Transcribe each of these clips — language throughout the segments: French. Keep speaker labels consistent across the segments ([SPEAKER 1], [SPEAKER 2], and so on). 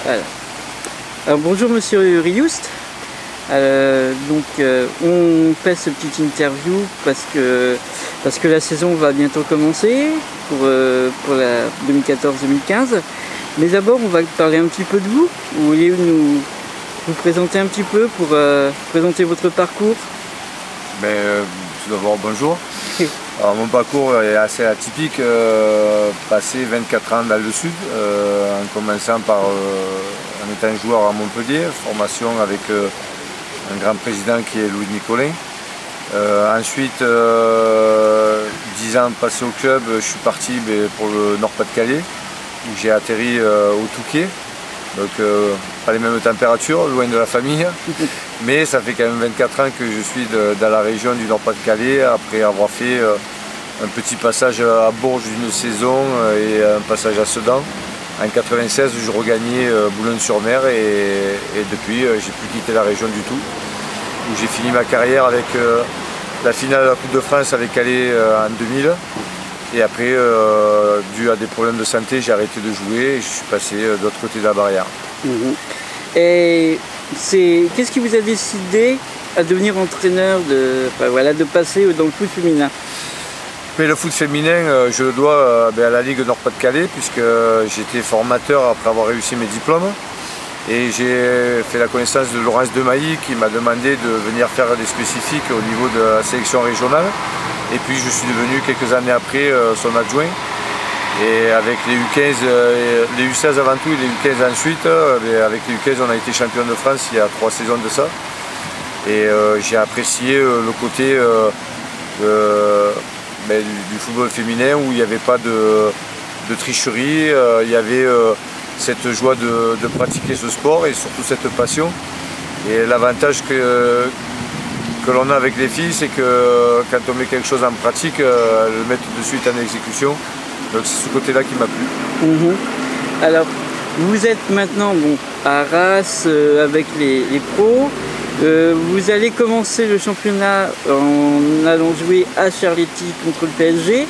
[SPEAKER 1] Voilà. Alors bonjour Monsieur Rioust. On fait ce petit interview parce que la saison va bientôt commencer pour la 2014-2015. Mais d'abord, on va parler un petit peu de vous. Vous voulez vous présenter un petit peu pour présenter votre parcours?
[SPEAKER 2] Tout d'abord, bonjour. Alors, mon parcours est assez atypique, passé 24 ans dans le sud, en commençant par en étant joueur à Montpellier, formation avec un grand président qui est Louis Nicolin. Ensuite, 10 ans passés au club, je suis parti pour le Nord-Pas-de-Calais, où j'ai atterri au Touquet. Donc pas les mêmes températures, loin de la famille, mais ça fait quand même 24 ans que je suis dans la région du Nord-Pas-de-Calais, après avoir fait un petit passage à Bourges d'une saison et un passage à Sedan. En 96, je regagnais Boulogne-sur-Mer et depuis, j'ai plus quitté la région du tout. Où j'ai fini ma carrière avec la finale de la Coupe de France avec Calais en 2000. Et après, dû à des problèmes de santé, j'ai arrêté de jouer et je suis passé de l'autre côté de la barrière.
[SPEAKER 1] Et qu'est-ce qui vous a décidé à devenir entraîneur, de passer dans le foot féminin?
[SPEAKER 2] Mais le foot féminin, je le dois à la Ligue Nord-Pas-de-Calais, puisque j'étais formateur après avoir réussi mes diplômes. Et j'ai fait la connaissance de Laurence Demailly qui m'a demandé de venir faire des spécifiques au niveau de la sélection régionale. Et puis je suis devenu quelques années après son adjoint. Et avec les U15, les U16 avant tout et les U15 ensuite, avec les U15 on a été champion de France il y a 3 saisons de ça. Et j'ai apprécié le côté du football féminin où il n'y avait pas de tricherie, il y avait cette joie de pratiquer ce sport et surtout cette passion. Et l'avantage que l'on a avec les filles, c'est que quand on met quelque chose en pratique, elles le mettent de suite en exécution. Donc c'est ce côté-là qui m'a plu.
[SPEAKER 1] Alors, vous êtes maintenant à Arras avec les pros. Vous allez commencer le championnat en allant jouer à Charletti contre le PSG.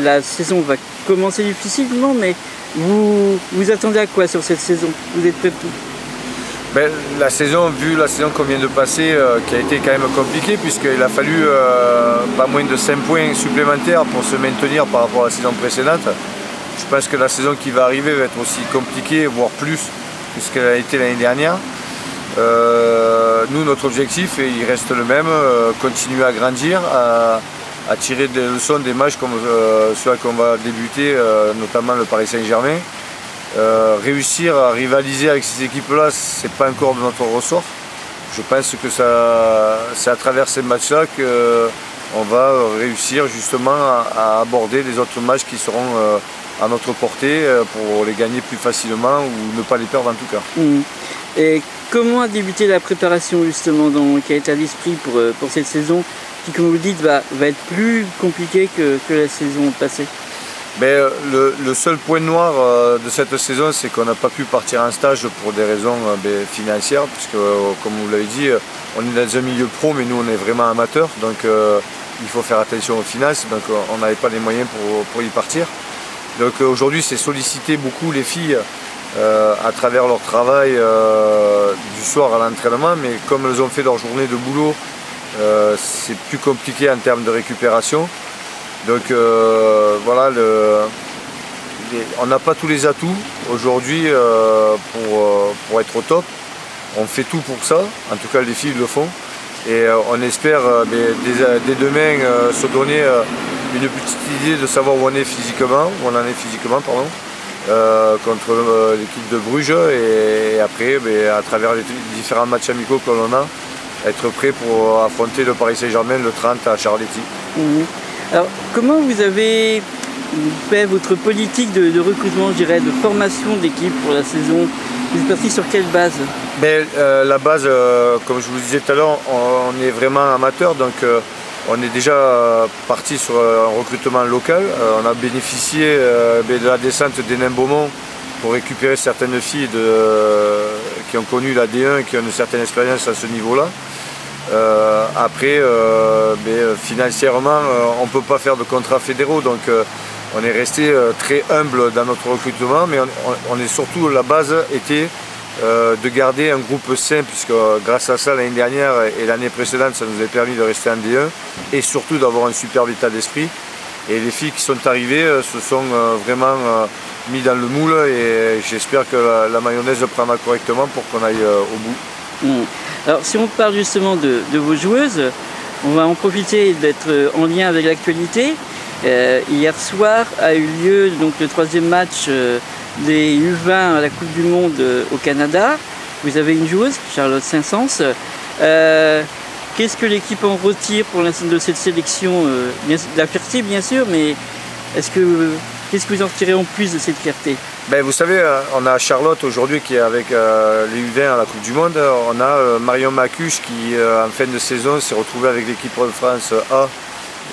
[SPEAKER 1] La saison va commencer difficilement, mais vous attendez à quoi sur cette saison? Vous êtes prêt pour tout?
[SPEAKER 2] La saison qu'on vient de passer, qui a été quand même compliquée, puisqu'il a fallu pas moins de 5 points supplémentaires pour se maintenir par rapport à la saison précédente. Je pense que la saison qui va arriver va être aussi compliquée, voire plus, que ce qu'elle a été l'année dernière. Nous, notre objectif, il reste le même, continuer à grandir, à tirer des leçons des matchs comme ceux qu'on va débuter, notamment le Paris Saint-Germain. Réussir à rivaliser avec ces équipes-là, c'est pas encore de notre ressort. Je pense que c'est à travers ces matchs-là qu'on va réussir justement à aborder les autres matchs qui seront à notre portée pour les gagner plus facilement ou ne pas les perdre en tout cas.
[SPEAKER 1] Et comment a débuté la préparation justement dans quel état d'esprit pour cette saison qui, comme vous le dites, va être plus compliquée que la saison passée?
[SPEAKER 2] Le seul point noir de cette saison, c'est qu'on n'a pas pu partir en stage pour des raisons financières, puisque comme vous l'avez dit, on est dans un milieu pro, mais nous on est vraiment amateurs, donc il faut faire attention aux finances, donc on n'avait pas les moyens pour y partir. Donc aujourd'hui c'est solliciter beaucoup les filles à travers leur travail du soir à l'entraînement, mais comme elles ont fait leur journée de boulot, c'est plus compliqué en termes de récupération. Donc voilà, on n'a pas tous les atouts aujourd'hui pour être au top. On fait tout pour ça, en tout cas les filles le font. Et on espère dès demain se donner une petite idée de savoir où on est physiquement, contre l'équipe de Bruges. Et après, à travers les différents matchs amicaux que l'on a, être prêt pour affronter le Paris Saint-Germain le 30 à Charletti.
[SPEAKER 1] Alors, comment vous avez fait votre politique de recrutement, je dirais, de formation d'équipe pour la saison? Vous êtes parti sur quelle base?
[SPEAKER 2] La base, comme je vous le disais tout à l'heure, on est vraiment amateur, donc on est déjà parti sur un recrutement local. On a bénéficié de la descente d'Hénin-Beaumont pour récupérer certaines filles qui ont connu la D1 et qui ont une certaine expérience à ce niveau-là. Après, financièrement, on ne peut pas faire de contrats fédéraux, donc on est resté très humble dans notre recrutement, mais on est surtout, la base était de garder un groupe sain, puisque grâce à ça, l'année dernière et l'année précédente, ça nous a permis de rester en D1 et surtout d'avoir un superbe état d'esprit. Et les filles qui sont arrivées se sont vraiment mis dans le moule, et j'espère que la mayonnaise prendra correctement pour qu'on aille au bout.
[SPEAKER 1] Alors si on parle justement de vos joueuses, on va en profiter d'être en lien avec l'actualité. Hier soir a eu lieu donc, le 3e match des U20 à la Coupe du Monde au Canada. Vous avez une joueuse, Charlotte Saint-Saëns. Qu'est-ce que l'équipe en retire pour l'instant de cette sélection? La fierté bien sûr, mais qu'est-ce que vous en retirez en plus de cette fierté?
[SPEAKER 2] Ben, vous savez, on a Charlotte aujourd'hui qui est avec les U20 à la Coupe du Monde. On a Marion Macuche qui en fin de saison s'est retrouvée avec l'équipe de France A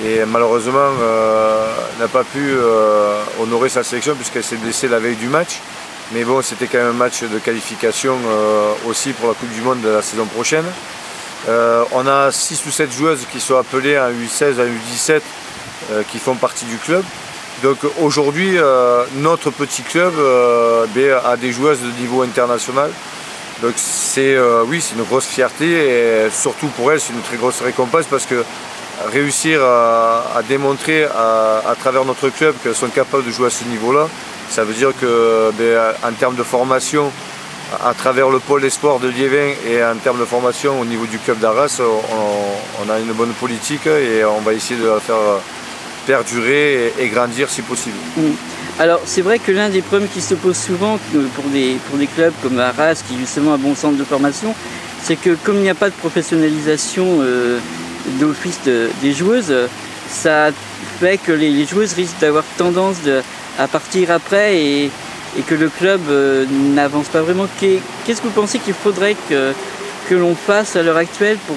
[SPEAKER 2] et malheureusement n'a pas pu honorer sa sélection puisqu'elle s'est blessée la veille du match. Mais bon, c'était quand même un match de qualification aussi pour la Coupe du Monde de la saison prochaine. On a 6 ou 7 joueuses qui sont appelées à U16, à U17 qui font partie du club. Donc aujourd'hui, notre petit club a des joueuses de niveau international. Donc oui, c'est une grosse fierté et surtout pour elles, c'est une très grosse récompense parce que réussir à démontrer à travers notre club qu'elles sont capables de jouer à ce niveau-là, ça veut dire que en termes de formation, à travers le pôle des sports de Liévin et en termes de formation au niveau du club d'Arras, on a une bonne politique et on va essayer de la faire perdurer et grandir si possible.
[SPEAKER 1] Alors c'est vrai que l'un des problèmes qui se posent souvent pour des clubs comme Arras, qui est justement un bon centre de formation, c'est que comme il n'y a pas de professionnalisation d'office des joueuses, ça fait que les joueuses risquent d'avoir tendance à partir après et que le club n'avance pas vraiment. Qu'est-ce que vous pensez qu'il faudrait que l'on fasse à l'heure actuelle pour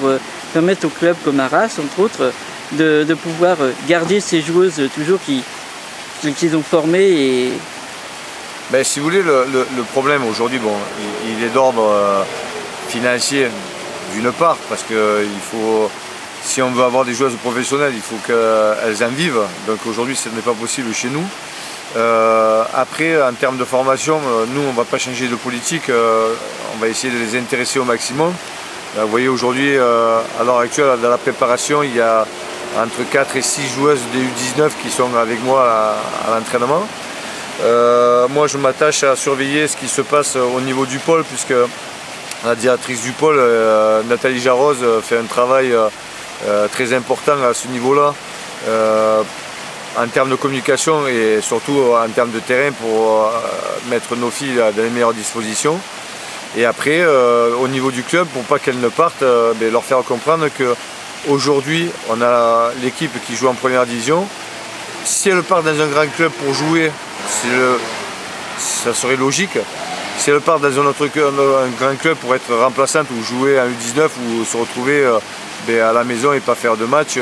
[SPEAKER 1] permettre aux clubs comme Arras, entre autres, de pouvoir garder ces joueuses toujours qu'ils ont formées
[SPEAKER 2] Ben, si vous voulez, le problème aujourd'hui, bon, il est d'ordre financier d'une part, parce que si on veut avoir des joueuses professionnelles, il faut qu'elles en vivent. Donc aujourd'hui, ce n'est pas possible chez nous. Après, en termes de formation, nous, on ne va pas changer de politique. On va essayer de les intéresser au maximum. Vous voyez, aujourd'hui, à l'heure actuelle, dans la préparation, il y a entre 4 et 6 joueuses des U19 qui sont avec moi à l'entraînement. Moi, je m'attache à surveiller ce qui se passe au niveau du pôle, puisque la directrice du pôle, Nathalie Jarose, fait un travail très important à ce niveau-là, en termes de communication et surtout en termes de terrain pour mettre nos filles dans les meilleures dispositions. Et après, au niveau du club, pour pas qu'elles ne partent, leur faire comprendre qu'aujourd'hui, on a l'équipe qui joue en première division. Si elle part dans un grand club pour jouer, ça serait logique. Si elle part dans un grand club pour être remplaçante ou jouer en U19 ou se retrouver à la maison et pas faire de match,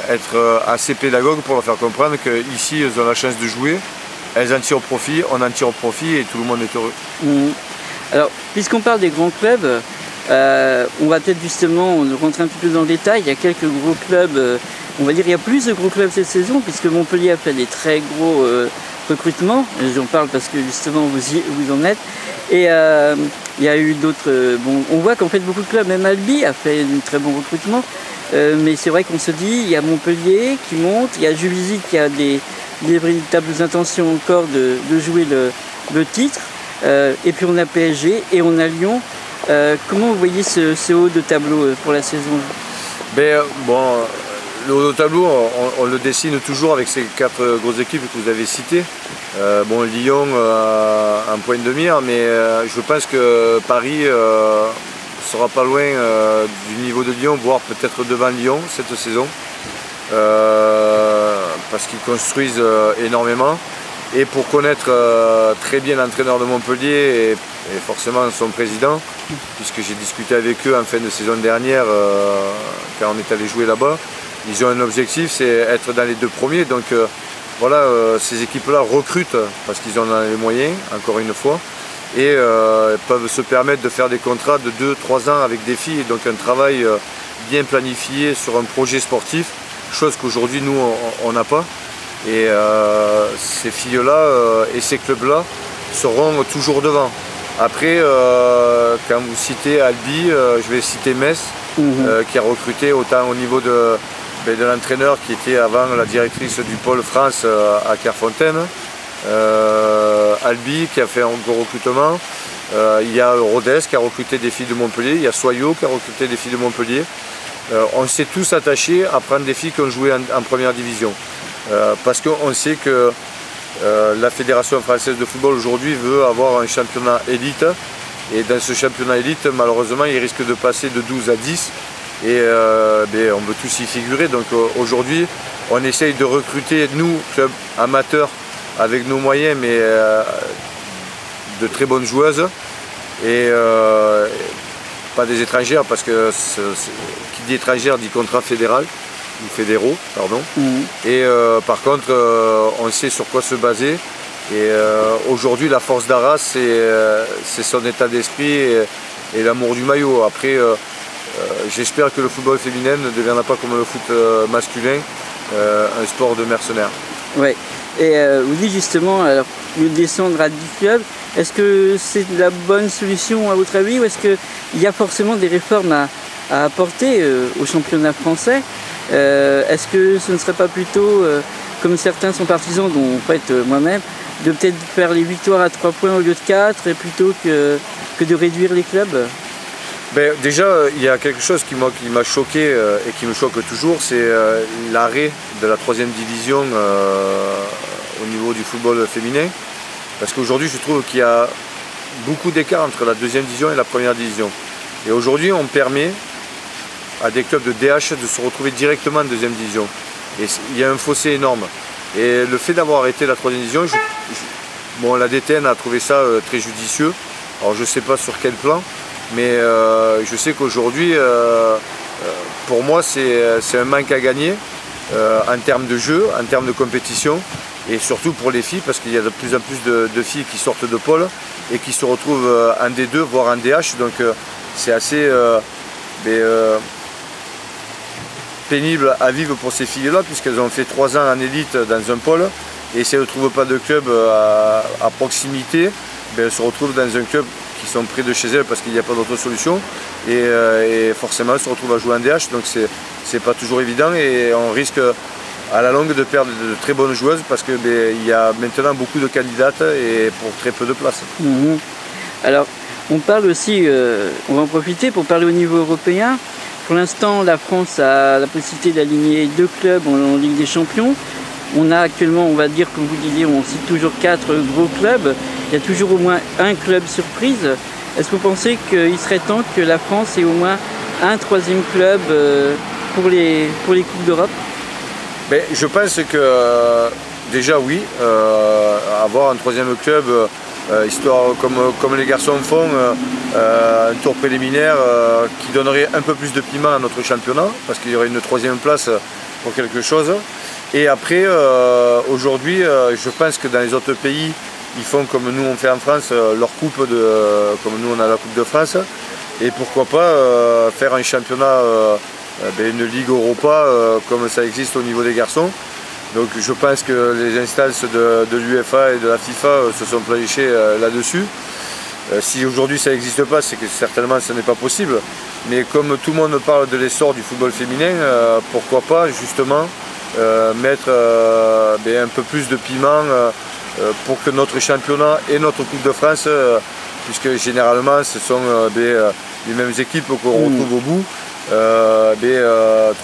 [SPEAKER 2] être assez pédagogue pour leur faire comprendre qu'ici, elles ont la chance de jouer, elles en tirent profit, on en tire profit et tout le monde est heureux.
[SPEAKER 1] Alors, puisqu'on parle des grands clubs, on va peut-être justement rentrer un petit peu dans le détail. Il y a quelques gros clubs, on va dire il y a plus de gros clubs cette saison, puisque Montpellier a fait des très gros recrutements. J'en parle parce que justement vous en êtes. Et il y a eu d'autres... on voit qu'en fait beaucoup de clubs, même Albi a fait un très bon recrutement. Mais c'est vrai qu'on se dit, il y a Montpellier qui monte, il y a Juvisy qui a des véritables intentions encore de jouer le titre. Et puis on a PSG et on a Lyon. Comment vous voyez ce haut de tableau pour la saison?
[SPEAKER 2] Le haut de tableau, on le dessine toujours avec ces 4 grosses équipes que vous avez citées. Lyon en point de mire, mais je pense que Paris sera pas loin du niveau de Lyon, voire peut-être devant Lyon cette saison, parce qu'ils construisent énormément. Et pour connaître très bien l'entraîneur de Montpellier et forcément son président, puisque j'ai discuté avec eux en fin de saison dernière quand on est allé jouer là-bas, ils ont un objectif, c'est être dans les 2 premiers. Donc ces équipes-là recrutent parce qu'ils en ont les moyens, encore une fois, et peuvent se permettre de faire des contrats de 2-3 ans avec des filles. Donc un travail bien planifié sur un projet sportif, chose qu'aujourd'hui nous on n'a pas. Et ces filles-là et ces clubs-là seront toujours devant. Après, quand vous citez Albi, je vais citer Metz, qui a recruté autant au niveau de l'entraîneur qui était avant la directrice du pôle France à Clairefontaine, Albi qui a fait un gros recrutement, il y a Rodez qui a recruté des filles de Montpellier, il y a Soyaux qui a recruté des filles de Montpellier. On s'est tous attachés à prendre des filles qui ont joué en première division, parce qu'on sait que la Fédération française de football aujourd'hui veut avoir un championnat élite, et dans ce championnat élite, malheureusement, il risque de passer de 12 à 10, et on veut tous y figurer. Donc aujourd'hui, on essaye de recruter, nous, club amateurs, avec nos moyens, mais de très bonnes joueuses, et pas des étrangères, parce que qui dit étrangère dit contrat fédéral, ou fédéraux, pardon. Et par contre, on sait sur quoi se baser. Et aujourd'hui, la force d'Arras, c'est son état d'esprit et l'amour du maillot. Après, j'espère que le football féminin ne deviendra pas comme le foot masculin, un sport de mercenaires.
[SPEAKER 1] Ouais. Et vous dites justement, alors, descendre à 10 clubs, est-ce que c'est la bonne solution à votre avis, ou est-ce qu'il y a forcément des réformes à apporter au championnat français? Est-ce que ce ne serait pas plutôt, comme certains sont partisans, dont en fait moi-même, de peut-être faire les victoires à 3 points au lieu de 4, et plutôt que de réduire les clubs?
[SPEAKER 2] Déjà, il y a quelque chose qui m'a choqué et qui me choque toujours, c'est l'arrêt de la 3e division au niveau du football féminin. Parce qu'aujourd'hui, je trouve qu'il y a beaucoup d'écart entre la 2e division et la 1re division. Et aujourd'hui, on permet à des clubs de DH de se retrouver directement en 2e division. Et il y a un fossé énorme. Et le fait d'avoir arrêté la 3e division, la DTN a trouvé ça très judicieux. Alors je ne sais pas sur quel plan, mais je sais qu'aujourd'hui, pour moi, c'est un manque à gagner en termes de jeu, en termes de compétition, et surtout pour les filles, parce qu'il y a de plus en plus de filles qui sortent de pôle et qui se retrouvent en D2, voire en DH. Donc c'est assez pénible à vivre pour ces filles-là, puisqu'elles ont fait 3 ans en élite dans un pôle, et si elles ne trouvent pas de club à proximité, elles se retrouvent dans un club qui sont près de chez elles parce qu'il n'y a pas d'autre solution, et forcément elles se retrouvent à jouer en DH, donc c'est pas toujours évident, et on risque à la longue de perdre de très bonnes joueuses, parce qu'il y a maintenant beaucoup de candidates et pour très peu de place.
[SPEAKER 1] Alors on parle aussi, on va en profiter pour parler au niveau européen. Pour l'instant, la France a la possibilité d'aligner 2 clubs en Ligue des Champions. On a actuellement, on va dire, comme vous disiez, on cite toujours 4 gros clubs. Il y a toujours au moins un club surprise. Est-ce que vous pensez qu'il serait temps que la France ait au moins un 3e club pour les Coupes d'Europe?
[SPEAKER 2] Je pense que déjà oui, avoir un 3e club, histoire comme les garçons font, un tour préliminaire qui donnerait un peu plus de piment à notre championnat, parce qu'il y aurait une 3e place pour quelque chose. Et après, aujourd'hui, je pense que dans les autres pays, ils font comme nous on fait en France, leur coupe, comme nous on a la Coupe de France. Et pourquoi pas faire un championnat, une Ligue Europa comme ça existe au niveau des garçons. Donc je pense que les instances de l'UEFA et de la FIFA se sont planchées là-dessus. Si aujourd'hui ça n'existe pas, c'est que certainement ce n'est pas possible. Mais comme tout le monde parle de l'essor du football féminin, pourquoi pas justement mettre un peu plus de piment pour que notre championnat et notre Coupe de France, puisque généralement ce sont les mêmes équipes qu'on retrouve au bout,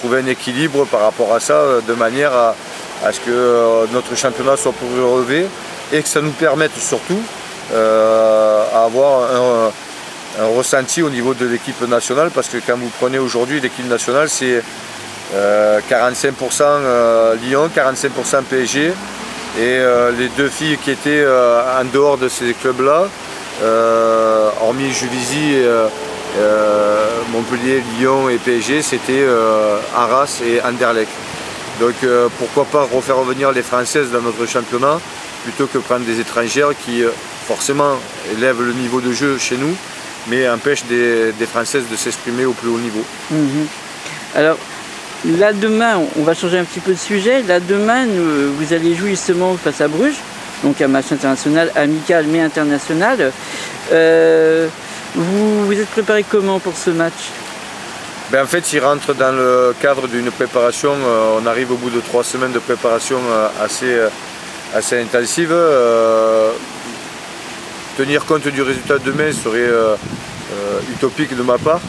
[SPEAKER 2] trouver un équilibre par rapport à ça, de manière à ce que notre championnat soit pour relever, et que ça nous permette surtout à avoir un ressenti au niveau de l'équipe nationale, parce que quand vous prenez aujourd'hui l'équipe nationale, c'est 45% Lyon, 45% PSG, et les 2 filles qui étaient en dehors de ces clubs-là, hormis Juvisy, Montpellier, Lyon et PSG, c'était Arras et Anderlecht. Donc pourquoi pas refaire revenir les Françaises dans notre championnat, plutôt que prendre des étrangères qui forcément élèvent le niveau de jeu chez nous, mais empêchent des Françaises de s'exprimer au plus haut niveau.
[SPEAKER 1] Alors, là demain, on va changer un petit peu de sujet. Là demain, vous allez jouer justement face à Bruges, donc un match international, amical mais international. Vous êtes préparé comment pour ce match?
[SPEAKER 2] En fait, il rentre dans le cadre d'une préparation. On arrive au bout de 3 semaines de préparation assez intensive. Tenir compte du résultat de demain serait utopique de ma part.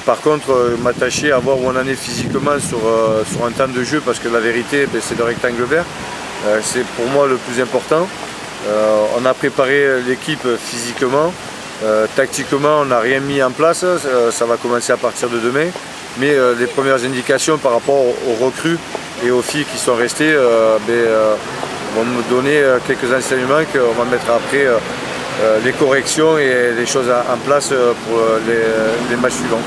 [SPEAKER 2] Par contre, m'attacher à voir où on en est physiquement sur un temps de jeu, parce que la vérité, c'est le rectangle vert. C'est pour moi le plus important. On a préparé l'équipe physiquement. Tactiquement, on n'a rien mis en place, ça va commencer à partir de demain. Mais les premières indications par rapport aux recrues et aux filles qui sont restées vont me donner quelques enseignements qu'on va mettre après les corrections et les choses en place pour les matchs suivants.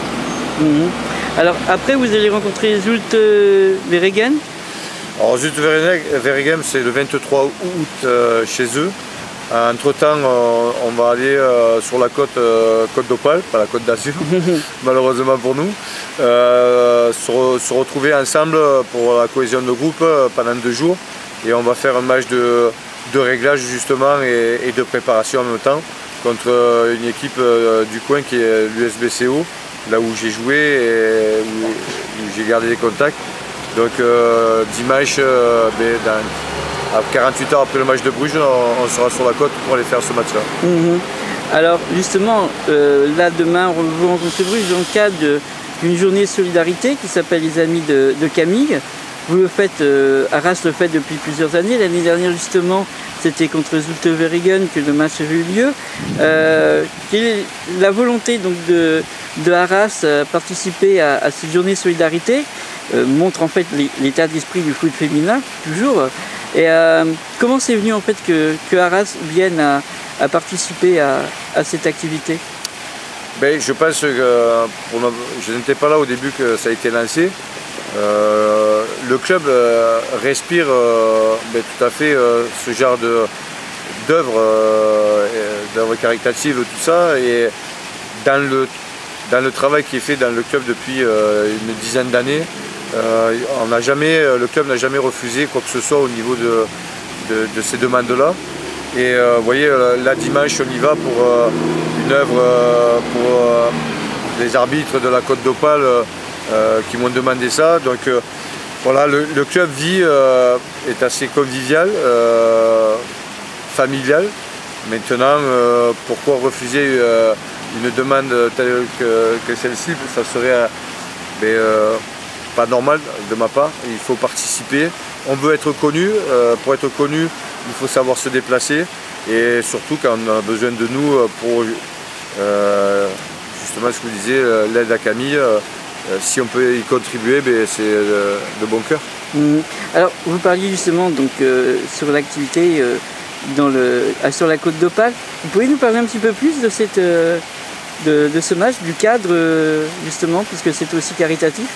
[SPEAKER 1] Alors après, vous allez rencontrer Zulte Waregem.
[SPEAKER 2] Alors Zulte Waregem, c'est le 23 août chez eux. Entre-temps, on va aller sur la côte d'Opale, pas la côte d'Azur, malheureusement pour nous, se retrouver ensemble pour la cohésion de groupe pendant 2 jours. Et on va faire un match de réglage justement et de préparation en même temps contre une équipe du coin qui est l'USBCO, là où j'ai joué et où j'ai gardé des contacts. Donc dimanche, à 48 heures après le match de Bruges, on sera sur la côte pour aller faire ce match-là.
[SPEAKER 1] Alors justement, là demain, vous rencontrez Bruges dans le cadre d'une journée de solidarité qui s'appelle les Amis de Camille. Vous le faites, Arras le fait depuis plusieurs années. L'année dernière justement, c'était contre Zulte Waregem que le match avait eu lieu. Quelle est la volonté donc de Arras à participer à cette journée de solidarité montre en fait l'état d'esprit du foot féminin, toujours. Et comment c'est venu en fait que Arras vienne à participer à cette activité?
[SPEAKER 2] Je pense que je n'étais pas là au début que ça a été lancé. Le club respire tout à fait ce genre d'œuvres caritatives, tout ça. Et dans le travail qui est fait dans le club depuis une dizaine d'années, le club n'a jamais refusé quoi que ce soit au niveau de ces demandes-là. Et vous voyez, là dimanche, on y va pour une œuvre pour les arbitres de la Côte d'Opale qui m'ont demandé ça. Donc voilà, le club est assez convivial, familial. Maintenant, pourquoi refuser une demande telle que celle-ci? Ça serait pas normal de ma part. Il faut participer. On veut être connu. Pour être connu, il faut savoir se déplacer. Et surtout quand on a besoin de nous pour justement ce que vous disiez, l'aide à Camille. Si on peut y contribuer, c'est de bon cœur.
[SPEAKER 1] Alors vous parliez justement donc, sur l'activité sur la Côte d'Opale. Vous pouvez nous parler un petit peu plus de ce match, du cadre justement, puisque c'est aussi caritatif?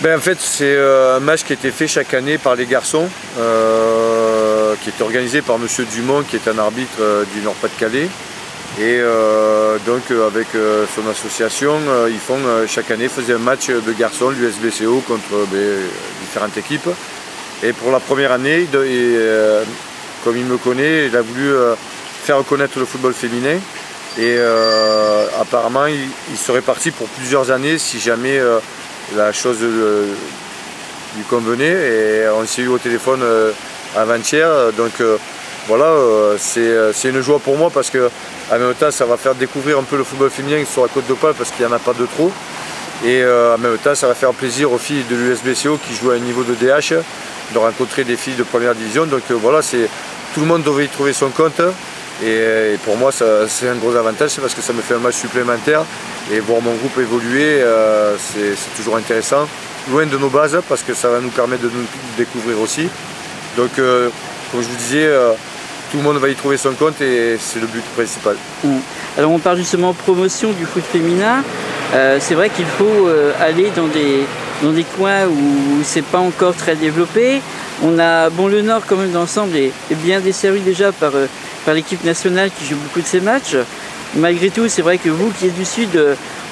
[SPEAKER 2] En fait, c'est un match qui a été fait chaque année par les garçons, qui est organisé par M. Dumont, qui est un arbitre du Nord-Pas-de-Calais. Et donc avec son association, ils font chaque année faisaient un match de garçons, l'USBCO, contre différentes équipes. Et pour la première année, comme il me connaît, il a voulu faire connaître le football féminin. Et apparemment, il serait parti pour plusieurs années si jamais la chose lui convenait. Et on s'est eu au téléphone avant-hier. Donc voilà, c'est une joie pour moi parce que en même temps, ça va faire découvrir un peu le football féminin sur la Côte d'Opale parce qu'il n'y en a pas de trop. Et en même temps, ça va faire plaisir aux filles de l'USBCO qui jouent à un niveau de DH de rencontrer des filles de première division. Donc voilà, tout le monde devrait y trouver son compte. Et pour moi, c'est un gros avantage, c'est parce que ça me fait un match supplémentaire. Et voir mon groupe évoluer, c'est toujours intéressant. Loin de nos bases, parce que ça va nous permettre de nous découvrir aussi. Donc, comme je vous disais, tout le monde va y trouver son compte et c'est le but principal.
[SPEAKER 1] Alors on parle justement promotion du foot féminin. C'est vrai qu'il faut aller dans des coins où c'est pas encore très développé. On a le Nord quand même dans l'ensemble est bien desservi déjà par l'équipe nationale qui joue beaucoup de ces matchs. Malgré tout, c'est vrai que vous qui êtes du Sud,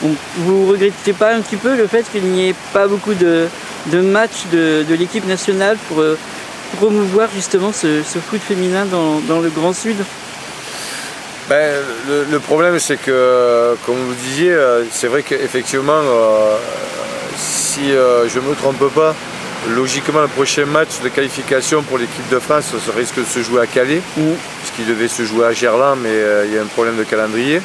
[SPEAKER 1] vous regrettez pas un petit peu le fait qu'il n'y ait pas beaucoup de de matchs de l'équipe nationale pour promouvoir justement ce foot féminin dans le Grand Sud?
[SPEAKER 2] Ben, le problème, c'est que, comme vous disiez, c'est vrai qu'effectivement, si je ne me trompe pas, logiquement, le prochain match de qualification pour l'équipe de France risque de se jouer à Calais, puisqu'il devait se jouer à Gerland, mais il y a un problème de calendrier.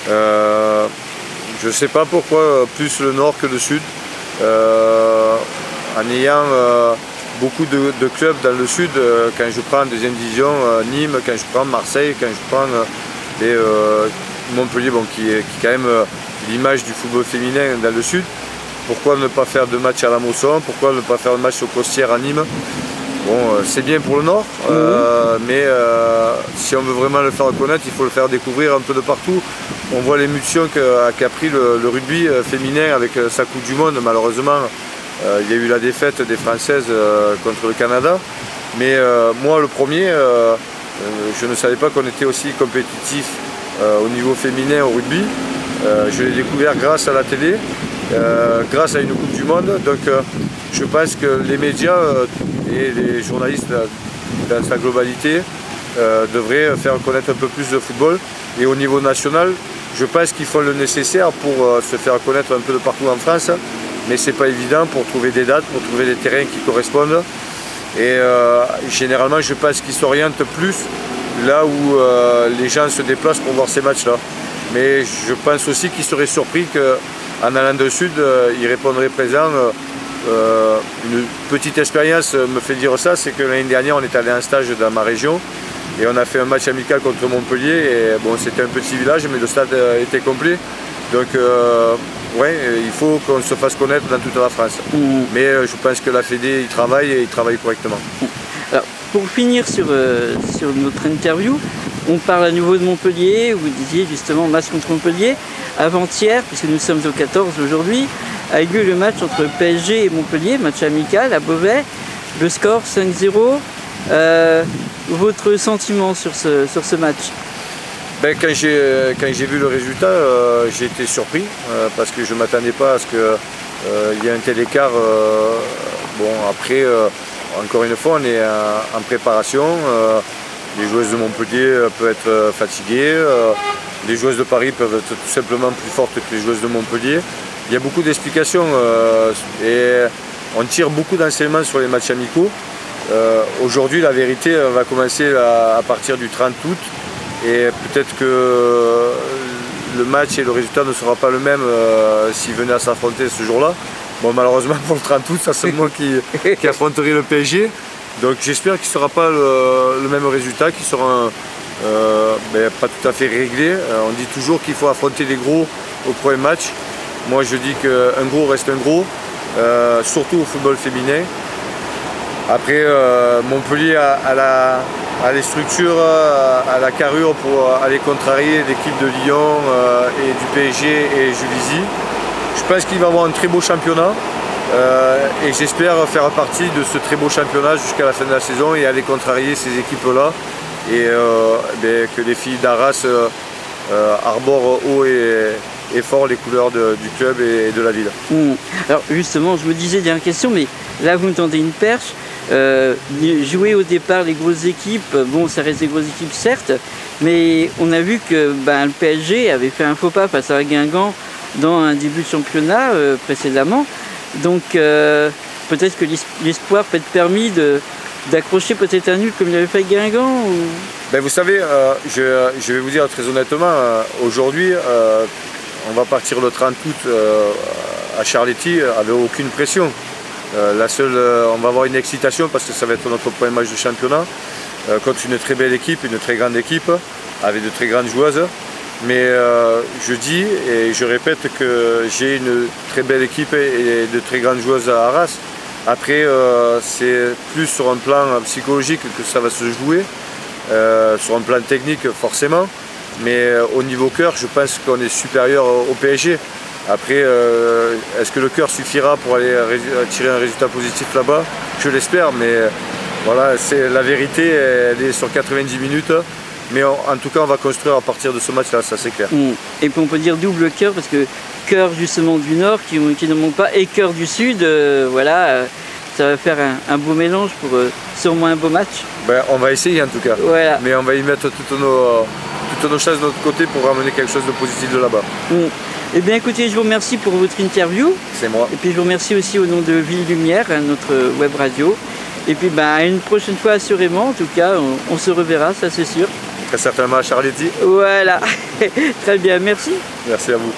[SPEAKER 2] Je ne sais pas pourquoi plus le nord que le sud. En ayant beaucoup de clubs dans le sud, quand je prends deuxième division, Nîmes, quand je prends Marseille, quand je prends Montpellier, bon, qui est quand même l'image du football féminin dans le sud. Pourquoi ne pas faire de match à la Mosson? Pourquoi ne pas faire de match au Costières à Nîmes? Bon, c'est bien pour le Nord, mais si on veut vraiment le faire reconnaître, il faut le faire découvrir un peu de partout. On voit l'émulsion qu'a pris le rugby féminin avec sa Coupe du Monde. Malheureusement, il y a eu la défaite des Françaises contre le Canada. Mais moi, le premier, je ne savais pas qu'on était aussi compétitif au niveau féminin au rugby. Je l'ai découvert grâce à la télé. Grâce à une Coupe du Monde, donc je pense que les médias et les journalistes dans sa globalité devraient faire connaître un peu plus de football, et au niveau national je pense qu'ils font le nécessaire pour se faire connaître un peu de partout en France, mais c'est pas évident pour trouver des dates, pour trouver des terrains qui correspondent, et généralement je pense qu'ils s'orientent plus là où les gens se déplacent pour voir ces matchs là, mais je pense aussi qu'ils seraient surpris que en allant de sud, il répondrait présent. Une petite expérience me fait dire ça, c'est que l'année dernière on est allé en stage dans ma région et on a fait un match amical contre Montpellier, et bon, c'était un petit village mais le stade était complet, donc ouais, il faut qu'on se fasse connaître dans toute la France. Mais je pense que la Fédé il travaille correctement.
[SPEAKER 1] Alors, pour finir sur notre interview, on parle à nouveau de Montpellier. Vous disiez justement match contre Montpellier. Avant-hier, puisque nous sommes au 14 aujourd'hui, a eu lieu le match entre PSG et Montpellier, match amical à Beauvais. Le score 5-0. Votre sentiment sur ce match?
[SPEAKER 2] Ben, quand j'ai vu le résultat, j'ai été surpris parce que je ne m'attendais pas à ce qu'il y ait un tel écart. Bon, après, encore une fois, on est en préparation. Les joueuses de Montpellier peuvent être fatiguées, les joueuses de Paris peuvent être tout simplement plus fortes que les joueuses de Montpellier. Il y a beaucoup d'explications et on tire beaucoup d'enseignements sur les matchs amicaux. Aujourd'hui, la vérité va commencer à partir du 30 août, et peut-être que le match et le résultat ne sera pas le même s'ils venaient à s'affronter ce jour-là. Bon, malheureusement pour le 30 août, ça c'est moi qui affronterai le PSG. Donc j'espère qu'il ne sera pas le même résultat, qu'il sera pas tout à fait réglé. On dit toujours qu'il faut affronter les gros au premier match. Moi je dis qu'un gros reste un gros, surtout au football féminin. Après, Montpellier a les structures, a la carrure pour aller contrarier l'équipe de Lyon et du PSG et Juvisy. Je pense qu'il va avoir un très beau championnat. Et j'espère faire partie de ce très beau championnat jusqu'à la fin de la saison et aller contrarier ces équipes-là, et que les filles d'Arras arborent haut et fort les couleurs du club et de la ville.
[SPEAKER 1] Alors justement, je me disais dernière question, mais là vous me tendez une perche. Jouer au départ les grosses équipes, bon ça reste des grosses équipes certes, mais on a vu que le PSG avait fait un faux pas face à Guingamp dans un début de championnat précédemment. Donc peut-être que l'espoir peut être permis d'accrocher peut-être un nul comme il avait fait avec Guingamp ou...
[SPEAKER 2] Ben vous savez, je vais vous dire très honnêtement, aujourd'hui on va partir le 30 août à Charletti avec aucune pression. On va avoir une excitation parce que ça va être notre premier match de championnat contre une très belle équipe, une très grande équipe avec de très grandes joueuses. Mais je dis et je répète que j'ai une très belle équipe et de très grandes joueuses à Arras. Après, c'est plus sur un plan psychologique que ça va se jouer, sur un plan technique forcément, mais au niveau cœur, je pense qu'on est supérieur au PSG. Après, est-ce que le cœur suffira pour aller tirer un résultat positif là-bas? Je l'espère, mais voilà, la vérité, elle est sur 90 minutes. Mais en tout cas, on va construire à partir de ce match-là, ça c'est clair.
[SPEAKER 1] Et puis on peut dire double cœur, parce que cœur justement du Nord qui ne manque pas, et cœur du Sud, voilà, ça va faire un beau mélange pour sûrement un beau match.
[SPEAKER 2] Ben, on va essayer en tout cas,
[SPEAKER 1] voilà.
[SPEAKER 2] Mais on va y mettre toutes nos chances de notre côté pour ramener quelque chose de positif de là-bas.
[SPEAKER 1] Eh bien écoutez, je vous remercie pour votre interview.
[SPEAKER 2] C'est moi.
[SPEAKER 1] Et puis je vous remercie aussi au nom de Ville Lumière, notre web radio. Et puis à une prochaine fois assurément, en tout cas, on se reverra, ça c'est sûr.
[SPEAKER 2] Très certainement à Charletti.
[SPEAKER 1] Voilà, très bien, merci.
[SPEAKER 2] Merci à vous.